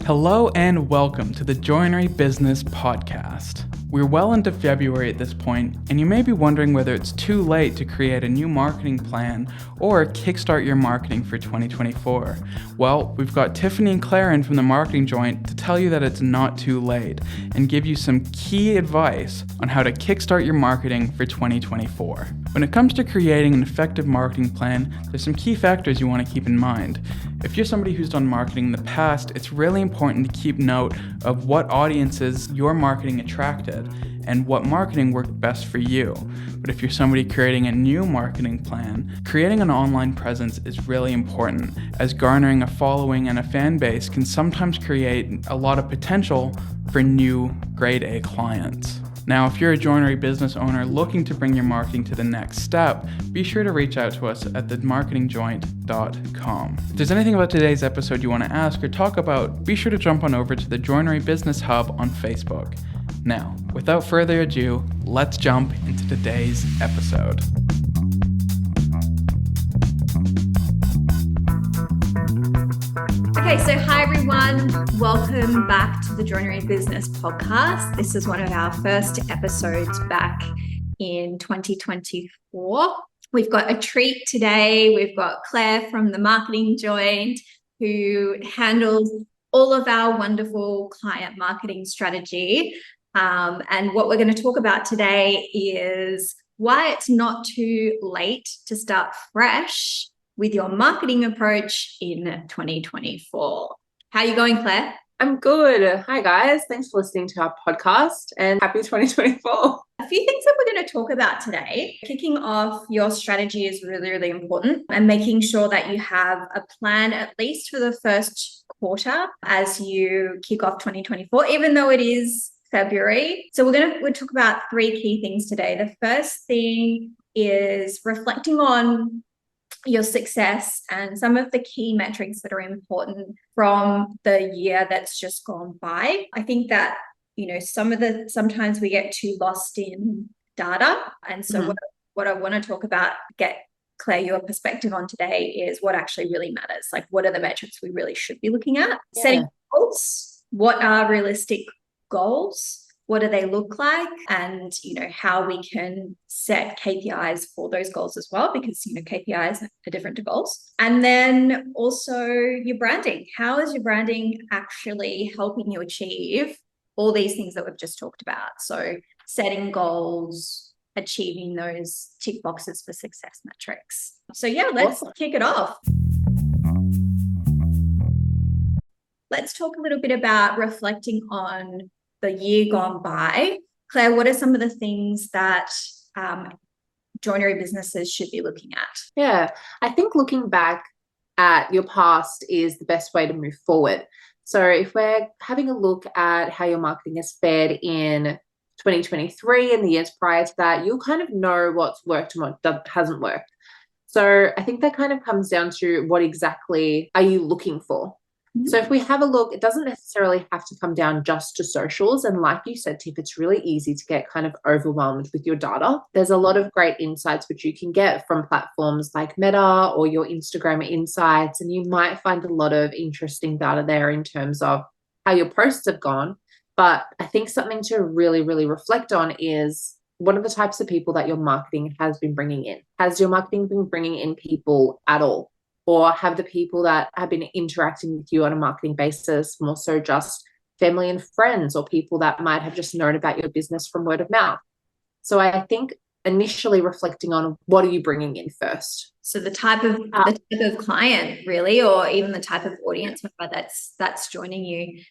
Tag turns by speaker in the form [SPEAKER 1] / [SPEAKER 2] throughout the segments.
[SPEAKER 1] Hello and welcome to the Joinery Business Podcast. We're well into February at this point, and you may be wondering whether it's too late to create a new marketing plan or kickstart your marketing for 2024. Well, we've got Tiffany and Clare in from the Marketing Joint to tell you that it's not too late and give you some key advice on how to kickstart your marketing for 2024. When it comes to creating an effective marketing plan, there's some key factors you want to keep in mind. If you're somebody who's done marketing in the past, it's really important to keep note of what audiences your marketing attracted and what marketing worked best for you. But if you're somebody creating a new marketing plan, creating an online presence is really important, as garnering a following and a fan base can sometimes create a lot of potential for new grade A clients. Now, if you're a joinery business owner looking to bring your marketing to the next step, be sure to reach out to us at themarketingjoint.com. If there's anything about today's episode you want to ask or talk about, be sure to jump on over to the Joinery Business Hub on Facebook. Now, without further ado, let's jump into today's episode.
[SPEAKER 2] Okay, so hi everyone. Welcome back to the Joinery Business Podcast. This is one of our first episodes back in 2024. We've got a treat today. We've got Claire from the Marketing Joint, who handles all of our wonderful client marketing strategy. And what we're going to talk about today is why it's not too late to start fresh with your marketing approach in 2024. How are you going, Claire?
[SPEAKER 3] I'm good. Hi, guys. Thanks for listening to our podcast and happy 2024.
[SPEAKER 2] A few things that we're going to talk about today. Kicking off your strategy is really, really important, and making sure that you have a plan at least for the first quarter as you kick off 2024, even though it is February. So we'll talk about three key things today. The first thing is reflecting on your success and some of the key metrics that are important from the year that's just gone by. I think that, sometimes we get too lost in data. And so what I want to talk about, get Claire, your perspective on today is what actually really matters. Like, what are the metrics we really should be looking at? Yeah. Setting goals. What are realistic goals? What do they look like? And, how we can set KPIs for those goals as well, because, KPIs are different to goals. And then also your branding. How is your branding actually helping you achieve all these things that we've just talked about? So setting goals, achieving those tick boxes for success metrics. So yeah, let's kick it off. Let's talk a little bit about reflecting on the year gone by. Claire, what are some of the things that joinery businesses should be looking at?
[SPEAKER 3] Yeah, I think looking back at your past is the best way to move forward. So if we're having a look at how your marketing has fared in 2023 and the years prior to that, you'll kind of know what's worked and what hasn't worked. So I think that kind of comes down to what exactly are you looking for? So if we have a look, it doesn't necessarily have to come down just to socials. And like you said, Tiff, it's really easy to get kind of overwhelmed with your data. There's a lot of great insights which you can get from platforms like Meta or your Instagram insights. And you might find a lot of interesting data there in terms of how your posts have gone. But I think something to really, really reflect on is what are the types of people that your marketing has been bringing in? Has your marketing been bringing in people at all? Or have the people that have been interacting with you on a marketing basis more so just family and friends, or people that might have just known about your business from word of mouth? So I think initially reflecting on what are you bringing in first.
[SPEAKER 2] So the type of client, really, or even the type of audience member that's joining you.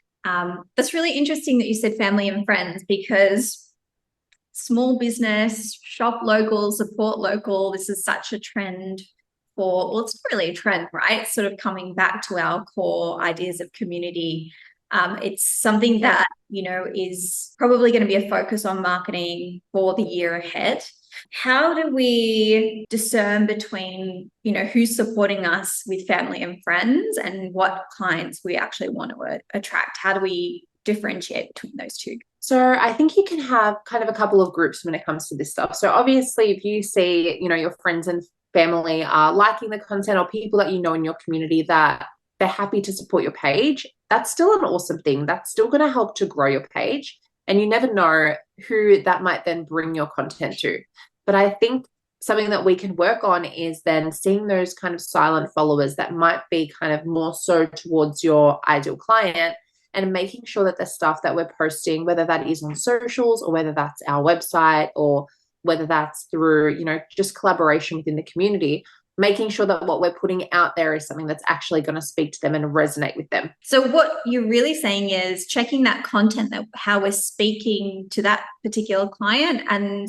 [SPEAKER 2] That's really interesting that you said family and friends, because small business, shop local, support local. This is such a trend. It's not really a trend, right? Sort of coming back to our core ideas of community. It's something that, is probably going to be a focus on marketing for the year ahead. How do we discern between, who's supporting us with family and friends and what clients we actually want to attract? How do we differentiate between those two?
[SPEAKER 3] So I think you can have kind of a couple of groups when it comes to this stuff. So obviously if you see, your friends and family are liking the content, or people that you know in your community that they're happy to support your page, that's still an awesome thing. That's still going to help to grow your page. And you never know who that might then bring your content to. But I think something that we can work on is then seeing those kind of silent followers that might be kind of more so towards your ideal client, and making sure that the stuff that we're posting, whether that is on socials or whether that's our website or whether that's through, just collaboration within the community, making sure that what we're putting out there is something that's actually going to speak to them and resonate with them.
[SPEAKER 2] So what you're really saying is checking that content, that how we're speaking to that particular client, and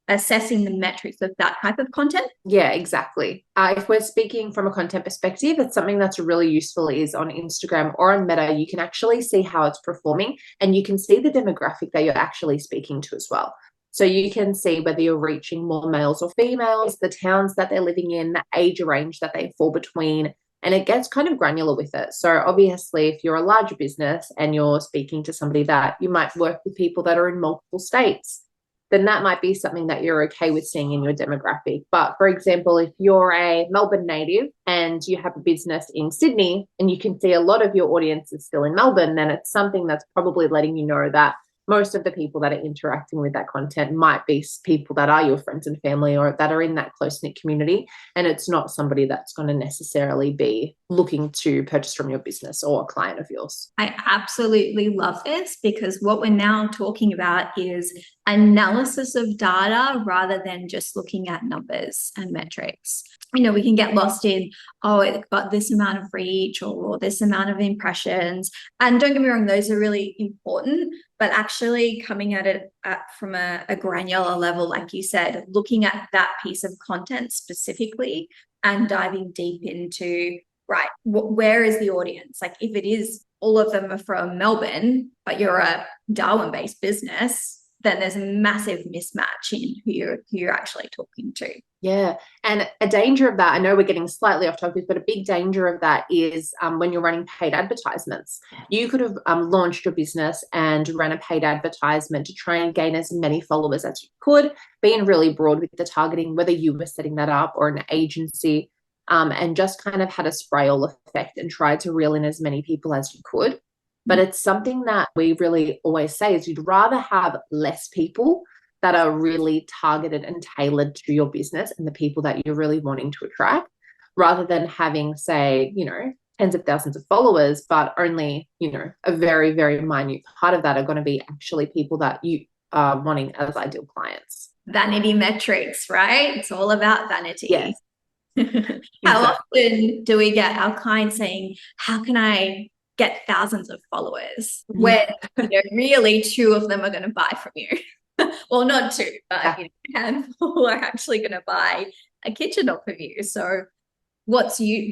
[SPEAKER 2] assessing the metrics of that type of content.
[SPEAKER 3] Yeah, exactly. If we're speaking from a content perspective, it's something that's really useful is on Instagram or on Meta, you can actually see how it's performing, and you can see the demographic that you're actually speaking to as well. So you can see whether you're reaching more males or females, the towns that they're living in, the age range that they fall between, and it gets kind of granular with it. So obviously, if you're a larger business and you're speaking to somebody that you might work with people that are in multiple states, then that might be something that you're okay with seeing in your demographic. But for example, if you're a Melbourne native and you have a business in Sydney and you can see a lot of your audience is still in Melbourne, then it's something that's probably letting you know that most of the people that are interacting with that content might be people that are your friends and family or that are in that close-knit community. And it's not somebody that's going to necessarily be looking to purchase from your business or a client of yours.
[SPEAKER 2] I absolutely love this, because what we're now talking about is analysis of data rather than just looking at numbers and metrics. We can get lost in, oh, it got this amount of reach or this amount of impressions. And don't get me wrong, those are really important, but actually coming at it from a granular level, like you said, looking at that piece of content specifically and diving deep into, right, where is the audience? Like if it is all of them are from Melbourne, but you're a Darwin-based business, then there's a massive mismatch in who you're actually talking to.
[SPEAKER 3] Yeah. And a danger of that, I know we're getting slightly off topic, but a big danger of that is when you're running paid advertisements. You could have launched your business and ran a paid advertisement to try and gain as many followers as you could, being really broad with the targeting, whether you were setting that up or an agency, and just kind of had a spray all effect and tried to reel in as many people as you could. But it's something that we really always say is you'd rather have less people that are really targeted and tailored to your business and the people that you're really wanting to attract, rather than having, say, tens of thousands of followers, but only, a very, very minute part of that are going to be actually people that you are wanting as ideal clients.
[SPEAKER 2] Vanity metrics, right? It's all about vanity.
[SPEAKER 3] Yes.
[SPEAKER 2] How often do we get our clients saying, how can I get thousands of followers, when really 2 of them are going to buy from you? Well, not 2, but a handful are actually going to buy a kitchen off of you. So what's the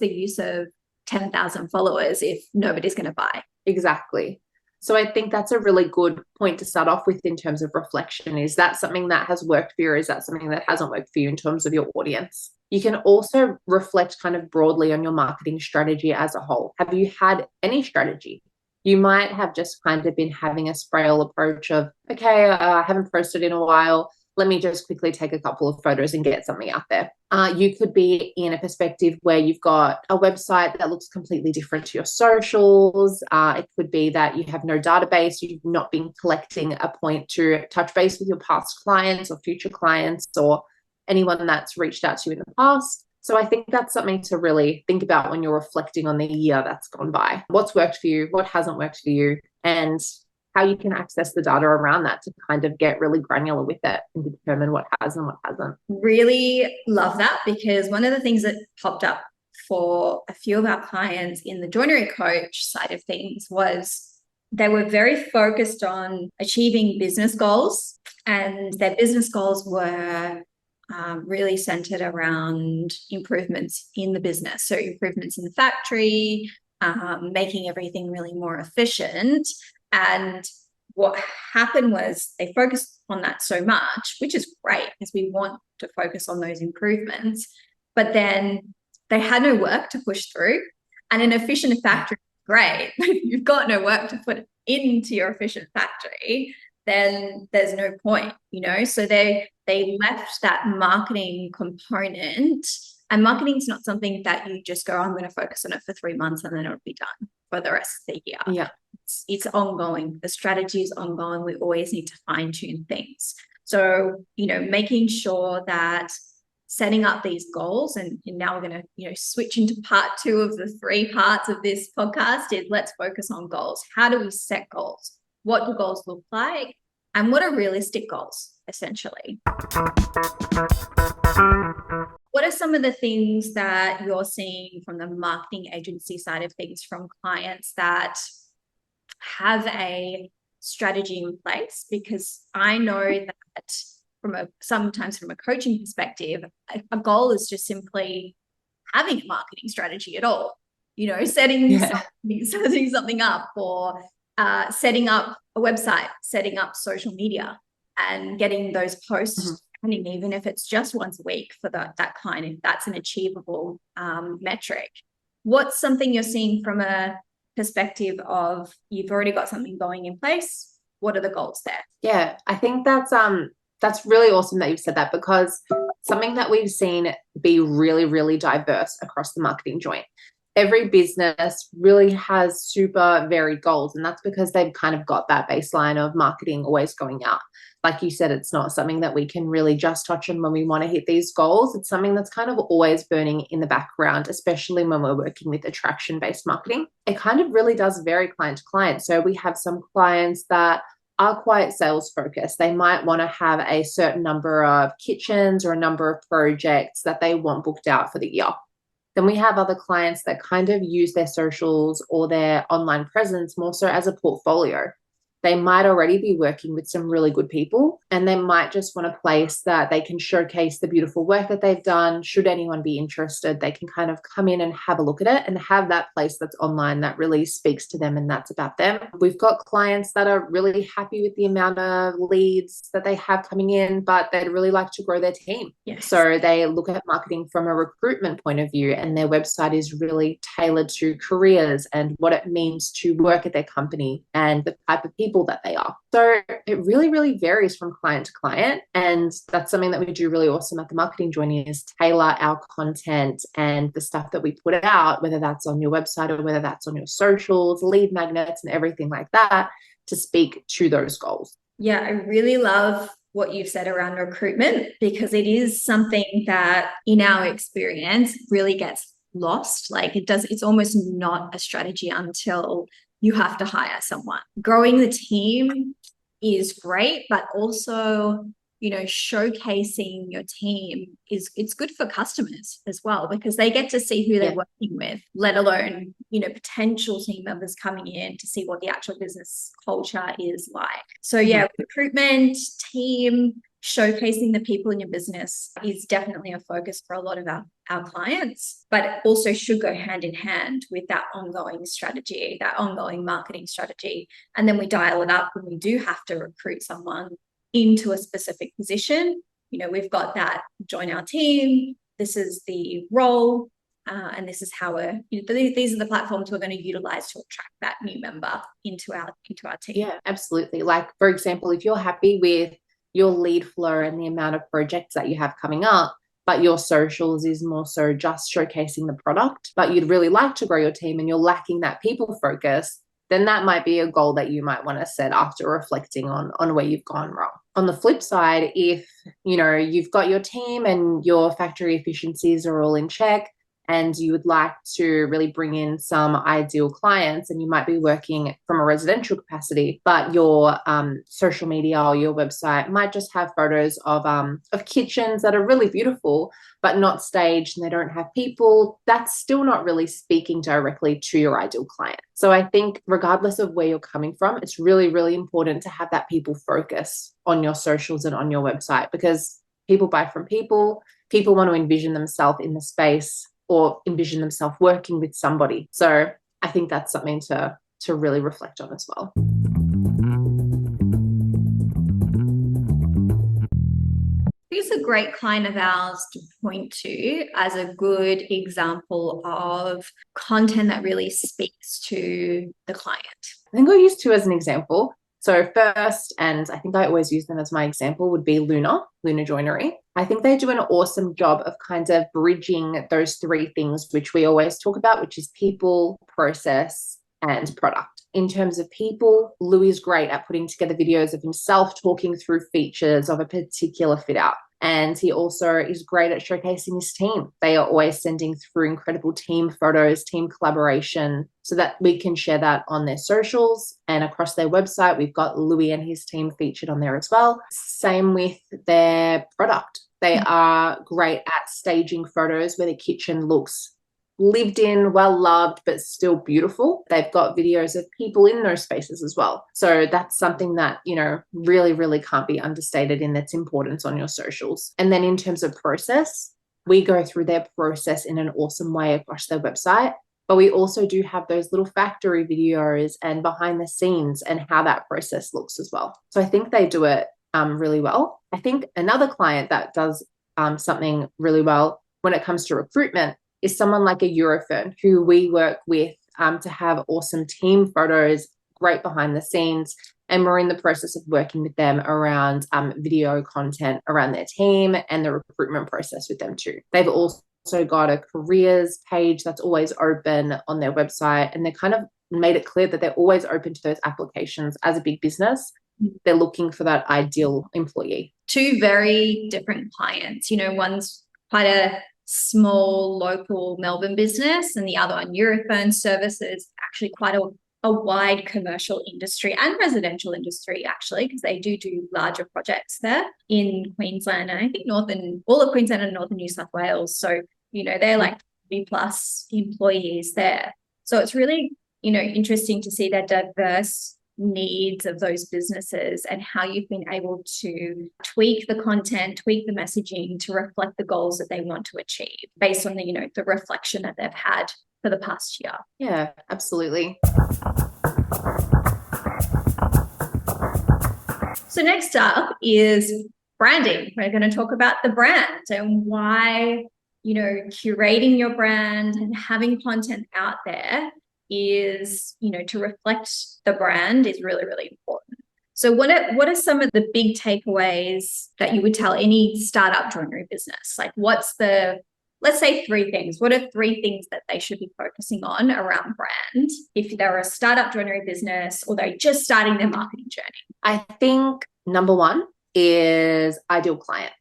[SPEAKER 2] use of 10,000 followers if nobody's going to buy?
[SPEAKER 3] Exactly. So I think that's a really good point to start off with in terms of reflection. Is that something that has worked for you, or is that something that hasn't worked for you in terms of your audience? You can also reflect kind of broadly on your marketing strategy as a whole. Have you had any strategy? You might have just kind of been having a spray-all approach of, okay, I haven't posted in a while. Let me just quickly take a couple of photos and get something out there. You could be in a perspective where you've got a website that looks completely different to your socials. It could be that you have no database. You've not been collecting a point to touch base with your past clients or future clients or anyone that's reached out to you in the past. So I think that's something to really think about when you're reflecting on the year that's gone by. What's worked for you? What hasn't worked for you? And how you can access the data around that to kind of get really granular with it and determine what has and what hasn't.
[SPEAKER 2] Really love that, because one of the things that popped up for a few of our clients in the joinery coach side of things was they were very focused on achieving business goals, and their business goals were really centered around improvements in the business. So improvements in the factory, making everything really more efficient. And what happened was they focused on that so much, which is great because we want to focus on those improvements, but then they had no work to push through. And an efficient factory is great. If you've got no work to put into your efficient factory, then there's no point, So they left that marketing component And marketing is not something that you just go, I'm going to focus on it for 3 months and then it'll be done for the rest of the year.
[SPEAKER 3] Yeah.
[SPEAKER 2] It's ongoing. The strategy is ongoing. We always need to fine tune things. So, making sure that setting up these goals, and now we're going to, switch into part 2 of the 3 parts of this podcast, is let's focus on goals. How do we set goals? What do goals look like? And what are realistic goals, essentially? What are some of the things that you're seeing from the marketing agency side of things from clients that have a strategy in place? Because I know that sometimes from a coaching perspective, a goal is just simply having a marketing strategy at all, setting something up, or setting up a website, setting up social media, and getting those posts happening, even if it's just once a week for that client, if that's an achievable metric. What's something you're seeing from a perspective of you've already got something going in place? What are the goals there?
[SPEAKER 3] Yeah, I think that's really awesome that you've said that, because something that we've seen be really, really diverse across the marketing joint. Every business really has super varied goals, and that's because they've kind of got that baseline of marketing always going out. Like you said, it's not something that we can really just touch on when we want to hit these goals. It's something that's kind of always burning in the background, especially when we're working with attraction-based marketing. It kind of really does vary client to client. So we have some clients that are quite sales focused. They might want to have a certain number of kitchens or a number of projects that they want booked out for the year. Then we have other clients that kind of use their socials or their online presence more so as a portfolio. They might already be working with some really good people, and they might just want a place that they can showcase the beautiful work that they've done. Should anyone be interested, they can kind of come in and have a look at it and have that place that's online that really speaks to them and that's about them. We've got clients that are really happy with the amount of leads that they have coming in, but they'd really like to grow their team.
[SPEAKER 2] Yes.
[SPEAKER 3] So they look at marketing from a recruitment point of view, and their website is really tailored to careers and what it means to work at their company and the type of people that they are. So it really, really varies from client to client. And that's something that we do really awesome at the Marketing Joinery, is tailor our content and the stuff that we put out, whether that's on your website or whether that's on your socials, lead magnets and everything like that, to speak to those goals.
[SPEAKER 2] Yeah, I really love what you've said around recruitment, because it is something that in our experience really gets lost. It's almost not a strategy until you have to hire someone. Growing the team is great, but also, showcasing your team it's good for customers as well, because they get to see who they're working with, let alone, potential team members coming in to see what the actual business culture is like. So recruitment, team, showcasing the people in your business is definitely a focus for a lot of our clients, but it also should go hand in hand with that ongoing strategy, that ongoing marketing strategy. And then we dial it up when we do have to recruit someone into a specific position. We've got that, join our team, this is the role, and this is how these are the platforms we're going to utilize to attract that new member into our team.
[SPEAKER 3] Yeah, absolutely. Like, for example, if you're happy with your lead flow and the amount of projects that you have coming up, but your socials is more so just showcasing the product, but you'd really like to grow your team and you're lacking that people focus, then that might be a goal that you might want to set after reflecting on where you've gone wrong. On the flip side, if you've got your team and your factory efficiencies are all in check, and you would like to really bring in some ideal clients, and you might be working from a residential capacity, but your social media or your website might just have photos of kitchens that are really beautiful, but not staged, and they don't have people, that's still not really speaking directly to your ideal client. So I think regardless of where you're coming from, it's really, really important to have that people focus on your socials and on your website, because people buy from people. People want to envision themselves in the space or envision themselves working with somebody. So I think that's something to really reflect on as well.
[SPEAKER 2] Who's a great client of ours to point to as a good example of content that really speaks to the client?
[SPEAKER 3] I think I'll use two as an example. So first, and I think I always use them as my example, would be Luna Joinery. I think they do an awesome job of kind of bridging those three things, which we always talk about, which is people, process, and product. In terms of people, Louis is great at putting together videos of himself talking through features of a particular fit out. And he also is great at showcasing his team. They are always sending through incredible team photos, team collaboration, so that we can share that on their socials and across their website. We've got Louis and his team featured on there as well. Same with their product. They are great at staging photos where the kitchen looks lived in, well loved, but still beautiful. They've got videos of people in those spaces as well. So that's something that, really, really can't be understated in its importance on your socials. And then in terms of process, we go through their process in an awesome way across their website. But we also do have those little factory videos and behind the scenes and how that process looks as well. So I think they do it really well. I think another client that does something really well when it comes to recruitment is someone like a Eurofern, who we work with to have awesome team photos, great behind the scenes. And we're in the process of working with them around video content around their team and the recruitment process with them too. They've also got a careers page that's always open on their website, and they kind of made it clear that they're always open to those applications. As a big business, they're looking for that ideal employee.
[SPEAKER 2] Two very different clients. One's quite a small local Melbourne business, and the other one, Eurofern services, actually quite a wide commercial industry and residential industry, actually, because they do larger projects there in Queensland, and I think all of Queensland and northern New South Wales. So they're like 30+ employees there. So it's really interesting to see their diverse needs of those businesses and how you've been able to tweak the content, tweak the messaging to reflect the goals that they want to achieve based on the reflection that they've had for the past year.
[SPEAKER 3] Yeah, absolutely.
[SPEAKER 2] So next up is branding. We're going to talk about the brand and why curating your brand and having content out there is, to reflect the brand is really, really important. So what are some of the big takeaways that you would tell any startup joinery business? Like let's say 3 things. What are 3 things that they should be focusing on around brand if they're a startup joinery business or they're just starting their marketing journey?
[SPEAKER 3] I think number 1 is ideal client.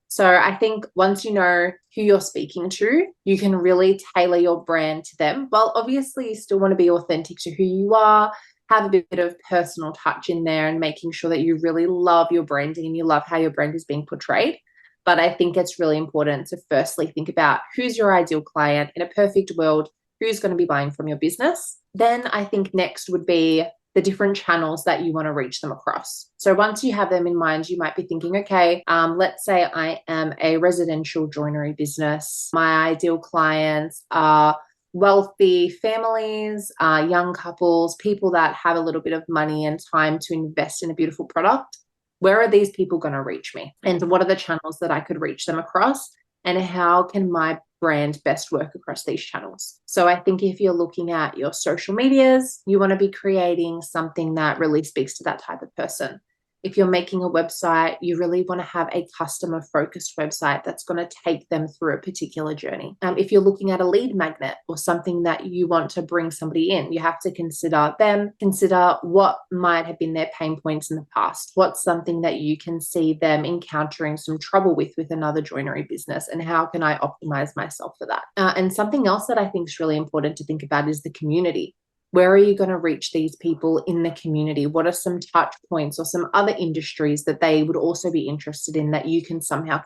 [SPEAKER 3] So I think once you know who you're speaking to, you can really tailor your brand to them. Well, obviously, you still want to be authentic to who you are, have a bit of personal touch in there and making sure that you really love your branding and you love how your brand is being portrayed. But I think it's really important to firstly think about who's your ideal client in a perfect world, who's going to be buying from your business. Then I think next would be the different channels that you want to reach them across. So once you have them in mind, you might be thinking, okay, let's say I am a residential joinery business. My ideal clients are wealthy families, young couples, people that have a little bit of money and time to invest in a beautiful product. Where are these people going to reach me? And what are the channels that I could reach them across? And how can my brand best work across these channels? So I think if you're looking at your social medias, you want to be creating something that really speaks to that type of person. If you're making a website, you really want to have a customer focused website that's going to take them through a particular journey. If you're looking at a lead magnet or something that you want to bring somebody in, you have to consider them, consider what might have been their pain points in the past. What's something that you can see them encountering some trouble with another joinery business, and how can I optimize myself for that? And something else that I think is really important to think about is the community. Where are you going to reach these people in the community? What are some touch points or some other industries that they would also be interested in that you can somehow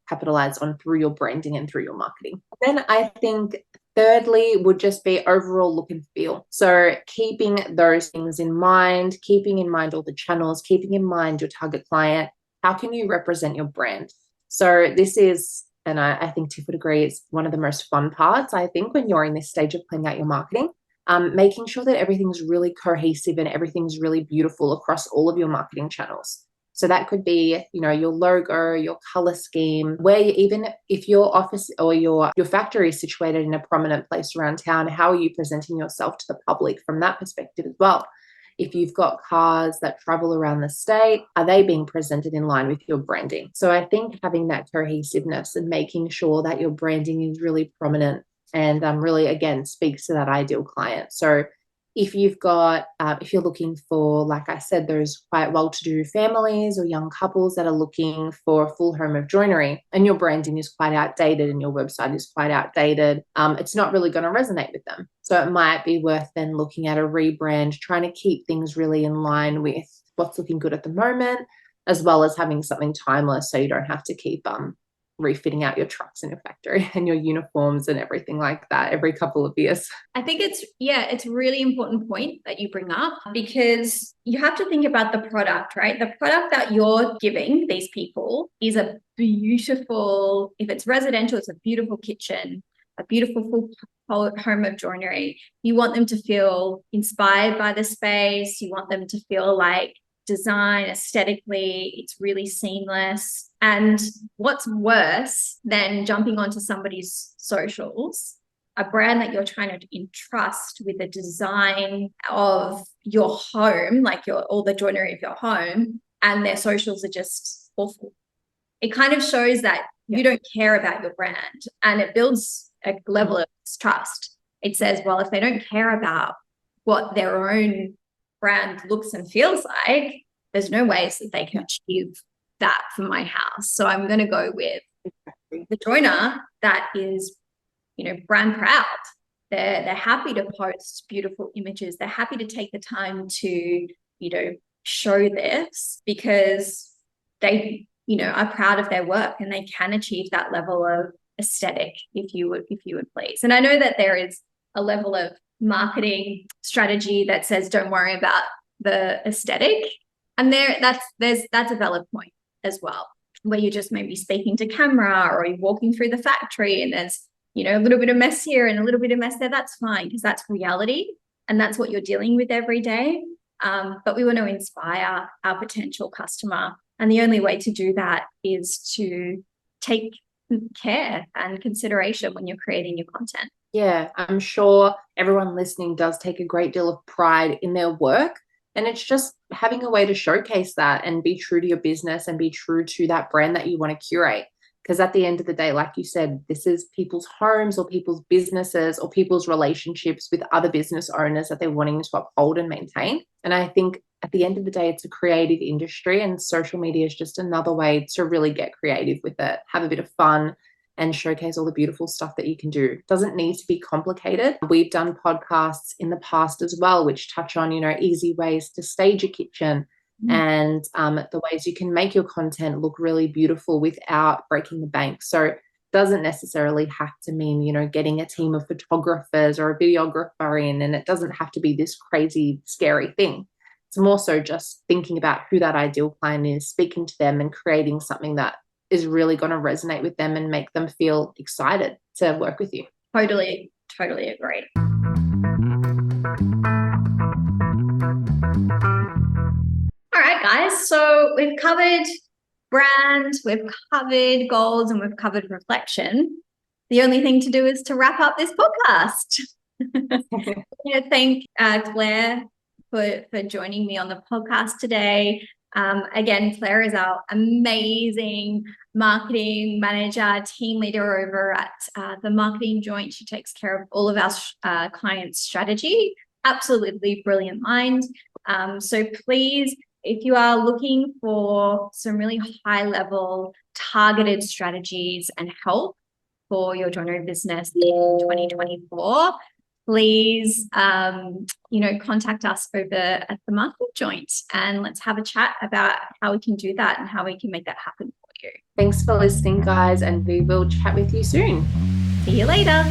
[SPEAKER 3] capitalize on through your branding and through your marketing? Then I think thirdly would just be overall look and feel. So keeping those things in mind, keeping in mind all the channels, keeping in mind your target client, how can you represent your brand? So this is, and I think Tiff would agree, it's one of the most fun parts, I think, when you're in this stage of planning out your marketing. Making sure that everything's really cohesive and everything's really beautiful across all of your marketing channels. So that could be, your logo, your color scheme, where even if your office or your factory is situated in a prominent place around town, how are you presenting yourself to the public from that perspective as well? If you've got cars that travel around the state, are they being presented in line with your branding? So I think having that cohesiveness and making sure that your branding is really prominent and really, again, speaks to that ideal client. So if you've got, if you're looking for, like I said, those quite well-to-do families or young couples that are looking for a full home of joinery and your branding is quite outdated and your website is quite outdated, it's not really going to resonate with them. So it might be worth then looking at a rebrand, trying to keep things really in line with what's looking good at the moment, as well as having something timeless so you don't have to keep refitting out your trucks in your factory and your uniforms and everything like that every couple of years.
[SPEAKER 2] I think it's a really important point that you bring up, because you have to think about the product, right? The product that you're giving these people is a beautiful, if it's residential, it's a beautiful kitchen, a beautiful full home of joinery. You want them to feel inspired by the space. You want them to feel like design aesthetically, it's really seamless. And what's worse than jumping onto somebody's socials, a brand that you're trying to entrust with the design of your home, like all the joinery of your home, and their socials are just awful. It kind of shows that you don't care about your brand, and it builds a level of trust. It says, well, if they don't care about what their own brand looks and feels like, there's no ways that they can achieve that for my house. So I'm going to go with the joiner that is, brand proud. They're happy to post beautiful images. They're happy to take the time to, show this, because they, are proud of their work and they can achieve that level of aesthetic, if you would please. And I know that there is a level of marketing strategy that says don't worry about the aesthetic, and that's a valid point as well, where you're just maybe speaking to camera or you're walking through the factory and there's a little bit of mess here and a little bit of mess there. That's fine, because that's reality and that's what you're dealing with every day. But we want to inspire our potential customer, and the only way to do that is to take care and consideration when you're creating your content.
[SPEAKER 3] Yeah, I'm sure everyone listening does take a great deal of pride in their work. And it's just having a way to showcase that and be true to your business and be true to that brand that you want to curate. Because at the end of the day, like you said, this is people's homes or people's businesses or people's relationships with other business owners that they're wanting to uphold and maintain. And I think at the end of the day, it's a creative industry, and social media is just another way to really get creative with it, have a bit of fun, and showcase all the beautiful stuff that you can do. It doesn't need to be complicated. We've done podcasts in the past as well, which touch on, easy ways to stage a kitchen and the ways you can make your content look really beautiful without breaking the bank. So it doesn't necessarily have to mean, getting a team of photographers or a videographer in, and it doesn't have to be this crazy, scary thing. It's more so just thinking about who that ideal client is, speaking to them and creating something that is really going to resonate with them and make them feel excited to work with you.
[SPEAKER 2] Totally agree. All right, guys. So we've covered brand, we've covered goals, and we've covered reflection. The only thing to do is to wrap up this podcast. I want to thank Claire for joining me on the podcast today. Again, Claire is our amazing marketing manager, team leader over at the Marketing Joint. She takes care of all of our clients' strategy. Absolutely brilliant mind. So please, if you are looking for some really high-level targeted strategies and help for your joinery business in 2024, please, contact us over at the Marketing Joint, and let's have a chat about how we can do that and how we can make that happen for you.
[SPEAKER 3] Thanks for listening, guys, and we will chat with you soon.
[SPEAKER 2] See you later.